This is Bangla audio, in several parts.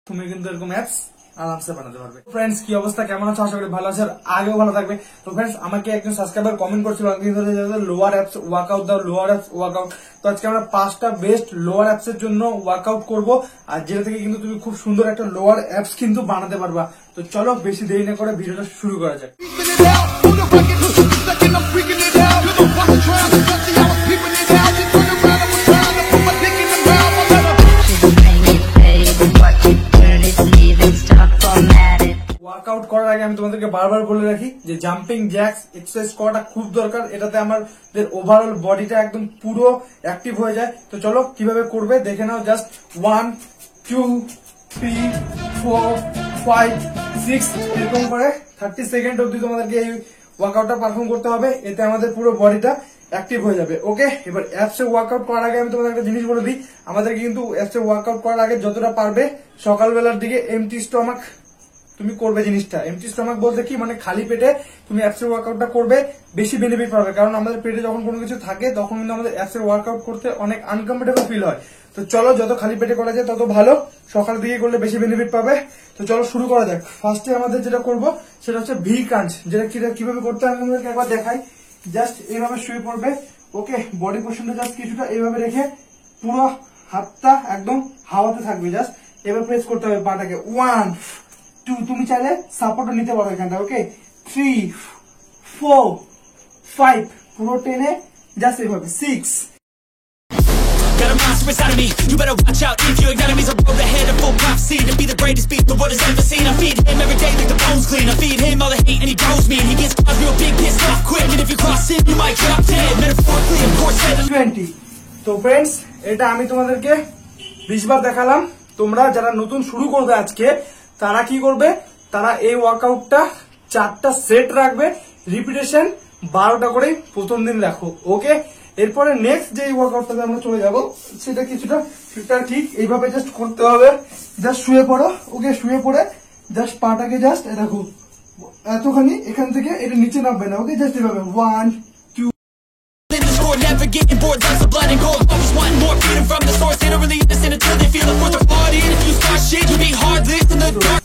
তুমি কিন্তু এরকম অ্যাপস আরামসে বানাতে পারবে। ফ্রেন্ডস, কি অবস্থা, কেমন আছো? আশা করি ভালো আছে, আর আগেও ভালো থাকবে। তো ফ্রেন্ডস, আমাকে একজন সাবস্ক্রাইবার কমেন্ট করছিল লোয়ার অ্যাপস ওয়ার্কআউট দাও, লোয়ার অ্যাপস ওয়ার্কআউট। তো আজকে আমরা 5টা বেস্ট লোয়ার অ্যাপস এর জন্য ওয়ার্কআউট করব, আর যেটা থেকে কিন্তু তুমি খুব সুন্দর একটা লোয়ার অ্যাপস কিন্তু বানাতে পারবা। তো চলো বেশি দেরি না করে ভিডিওটা শুরু করা যাক। ওয়ার্কআউট করার আগে আমি তোমাদেরকে বারবার বলে রাখি যে জাম্পিং জ্যাক্স এক্সারসাইজ করাটা খুব দরকার। এটাতে আমাদের ওভারঅল বডিটা একদম পুরো অ্যাক্টিভ হয়ে যায়। তো চলো কিভাবে করবে দেখে নাও। জাস্ট 1 2 3 4 5 6 এরকম করে 30 সেকেন্ড অব্দি তোমাদেরকে এই ওয়ার্কআউটটা পারফর্ম করতে হবে। এতে আমাদের পুরো বডিটা অ্যাক্টিভ হয়ে যাবে। ওকে, এবার অ্যাপসে ওয়ার্কআউট করার আগে আমি তোমাদের একটা জিনিস বলে দিই। আমাদের কিন্তু অ্যাপসে ওয়ার্কআউট করার আগে যতটা পারবে সকালবেলার দিকে এমটি স্টমাক তুমি করবে। জিনিসটা এমটি স্টমাক বলতে কি, মানে খালি পেটে তুমি অ্যাপসের ওয়ার্কআউটটা করবে, বেশি বেনিফিট পাবে। কারণ আমাদের পেটে যখন কোনো কিছু থাকে তখন কিন্তু আমাদের অ্যাপসের ওয়ার্কআউট করতে অনেক আনকমফোর্টেবল ফিল হয়। তো চলো, যত খালি পেটে করা যায় তত ভালো, সকাল দিকে করলে বেশি বেনিফিট পাবে। তো চলো শুরু করা যাক। ফার্স্টে আমাদের যেটা করবো সেটা হচ্ছে ভি ক্রাঞ্চ। যেটা কিভাবে করতে হবে আমাদেরকে একবার দেখাই। জাস্ট এইভাবে শুয়ে পড়বে। ওকে, বডি পোর্শনটা জাস্ট কিছুটা এইভাবে রেখে পুরো হাতটা একদম হাওয়াতে থাকবে। জাস্ট এবার প্রেস করতে হবে পাটাকে। 1 2, তুমি চাইলে সাপোর্টও নিতে পারো এখানটা। ওকে, 3 4 5 পুরো টেনে জাস্ট এইভাবে 6। Got a monster inside of me, you better watch out if your enemies are road ahead of full prophecy to be the greatest beat the world has ever seen. I feed him every day like the bones clean. I feed him all the hate and he goes me, and he gets real big, pissed off quick. And if you cross him, you might drop dead. Metaphorically, of course, 20। তো ফ্রেন্ডস, এটা আমি তোমাদেরকে 20 বার দেখালাম। তোমরা যারা নতুন শুরু করবে আজকে, তারা কি করবে, তারা এই ওয়ার্কআউটটা 4টা সেট রাখবে, রিপিটেশন 12টা করে প্রথম দিন রাখো। ওকে, এরপরে নেক্সট যে ওয়ার্কআউটটাতে আমরা চলে যাব সেটা কিছুটা ঠিক এইভাবে জাস্ট করতে হবে। জাস্ট শুয়ে পড়ো। ওকে, শুয়ে পড়ে জাস্ট পাটাকে জাস্ট দেখো এতখানি এখান থেকে এটা নিচে নামবে না। ওকে, জাস্ট এভাবে 1 2। never getting bored, that's the blood and gold. Always wanting more, freedom from the source. They don't really listen until they feel it. Worth their body, and if you start shit, you be hard lived in the dark.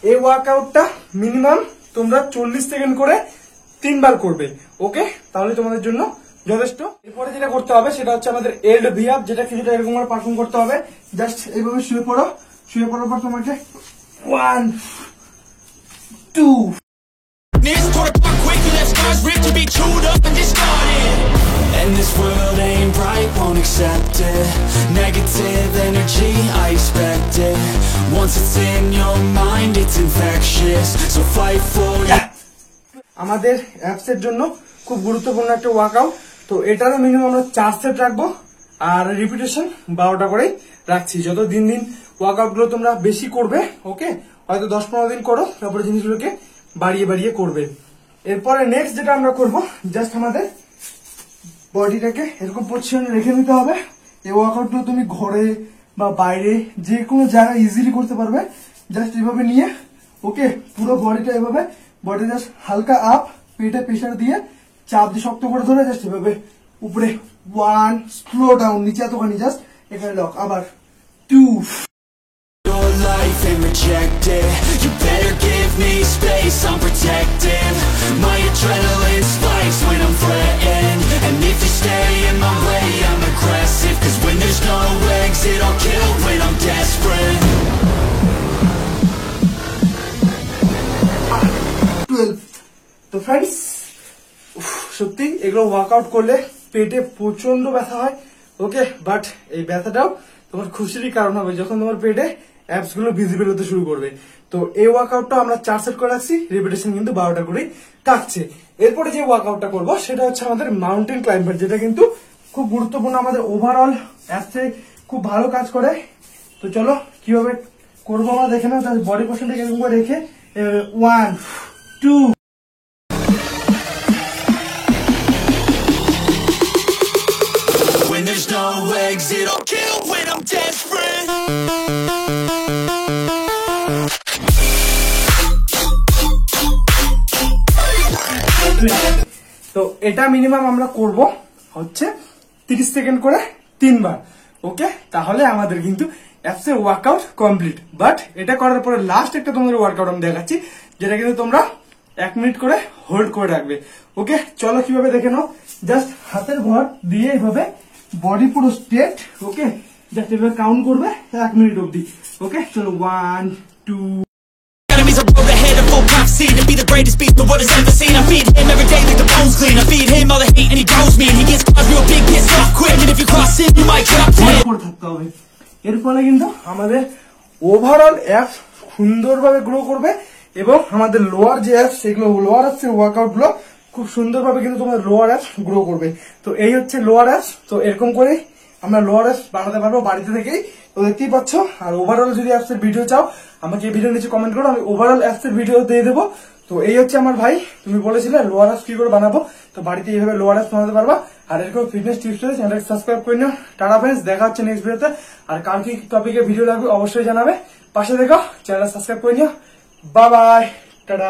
এই ওয়ার্কআউটটা মিনিমাম তোমরা 40 সেকেন্ড করে 3 বার করবে। ওকে, তাহলে তোমাদের জন্য যথেষ্ট। এরপরে যেটা করতে হবে সেটা হচ্ছে আমাদের এল্ড ভি আপ, যেটা কিছুটা এরকম ভাবে পারফর্ম করতে হবে। জাস্ট এইভাবে শুয়ে পড়ো। শুয়ে পড়ার পর তোমাকে 1 2। This tore apart quick, you left scars ripped to be chewed up and discarded. And this world ain't right, won't accept it. Negative energy, I expect it. Once it's in your mind, it's infectious. So fight for it. আমাদের অ্যাপস এর জন্য খুব গুরুত্বপূর্ণ একটা ওয়ার্কআউট। তো এটারও মিনিমাম আমরা 4 সেট রাখবো, আর রিপিটেশন 12টা করেই রাখছি। যত দিন দিন ওয়ার্কআউট গুলো তোমরা বেশি করবে, ওকে, হয়তো 10-15 দিন করো, তারপরে জিনিসগুলোকে বাড়িয়ে বাড়িয়ে করবে। এরপরে নেক্সট যেটা আমরা করবো, জাস্ট আমাদের বডিটাকে এরকম পজিশনে রেখে নিতে হবে। এই ওয়ার্কআউটগুলো তুমি ঘরে বা বাইরে যে কোনো জায়গায় ইজিলি করতে পারবে। জাস্ট এভাবে নিয়ে, ওকে, পুরো বডিটা এভাবে, বডি জাস্ট হালকা আপ, পেটে প্রেশার দিয়ে চাপ দিয়ে শক্ত করে ধরে জাস্ট এভাবে উপরে 1, স্লো ডাউন, নিচে এতখানি জাস্ট এখানে লক, আবার 2। Your life and reject it. You better give me space, I'm protective. My adrenaline spikes when I'm threatened. And if you stay in my way, I'm aggressive. Cause when there's no exit, I'll kill when I'm desperate. 12। তো ফ্রেন্ডস, সত্যি এগুলো ওয়ার্কআউট করলে পেটে প্রচন্ড ব্যথা হয়। ওকে, বাট এই ব্যথাটাও তোমার খুশিরই কারণ হবে যখন তোমার পেটে অ্যাপস গুলো ভিজিবল হতে শুরু করবে। তো এই ওয়ার্কআউটটা আমরা 4 সেট করে রাখছি, রিপিটেশন কিন্তু 12টা করেই থাকছে। এরপরে যে ওয়ার্কআউটটা করবো সেটা হচ্ছে আমাদের মাউন্টেন ক্লাইম্বার, যেটা কিন্তু খুব গুরুত্বপূর্ণ, আমাদের ওভারঅল অ্যাপসে খুব ভালো কাজ করে। তো চলো কিভাবে করবো আমরা দেখে নাও। তার বডি পোর্শনটাকে এরকম করে রেখে 1 2। When there's no exit, I'll kill when I'm desperate. তো এটা মিনিমাম আমরা করব হচ্ছে 30 সেকেন্ড করে 3 বার। ওকে, তাহলে আমাদের কিন্তু অ্যাপস এর ওয়ার্কআউট কমপ্লিট। বাট এটা করার পরে লাস্ট একটা তোমাদের ওয়ার্কআউট আমি দেখাচ্ছি, যেটা কিন্তু তোমরা 1 মিনিট করে হোল্ড করে রাখবে। ওকে, চলো কিভাবে দেখে নাও। জাস্ট হাতের ভর দিয়ে এইভাবে বডি পুরো স্ট্রেট। ওকে, জাস্ট এভাবে কাউন্ট করবে 1 মিনিট অবধি। ওকে, চলো 1 2 Enemies are road ahead of full prophecy to be the greatest beast the world has ever seen. I feed him every day like the bones clean. I feed him all the hate and he grows me. And he gets caught real big, pissed off quick. And if you cross him, you might drop dead. করে থাকতে হবে। এর ফলে কিন্তু আমাদের ওভারঅল অ্যাপস সুন্দরভাবে গ্রো করবে এবং আমাদের লোয়ার যে অ্যাপস সেগুলো লোয়ার অ্যাপস এর ওয়ার্কআউট গুলো খুব সুন্দরভাবে কিন্তু তোমাদের লোয়ার অ্যাপস গ্রো করবে। তো এই হচ্ছে লোয়ার অ্যাপস। তো এরকম করে আমরা লোয়ার অ্যাপস বানাতে পারবো বাড়িতে থেকেই। তো দেখতেই পাচ্ছ। আর ওভারঅল যদি অ্যাপস এর ভিডিও চাও আমাকে এই ভিডিও নিচে কমেন্ট করো, আমি ওভারঅল অ্যাপস এর ভিডিও দিয়ে দেবো। তো এই হচ্ছে আমার ভাই, তুমি বলেছিলে লোয়ার অ্যাপস কি করে বানাবো, তো বাড়িতে এইভাবে লোয়ার অ্যাপস বানাতে পারবা। আর এরকম ফিটনেস টিপস পেতে চ্যানেলটাকে সাবস্ক্রাইব করে নিও। টাটা ফ্রেন্ডস, দেখা হচ্ছে নেক্সট ভিডিওতে। আর কার কি টপিকে ভিডিও লাগবে অবশ্যই জানাবে, পাশে দেখো, চ্যানেলটা সাবস্ক্রাইব করে নিও। Bye bye, tata.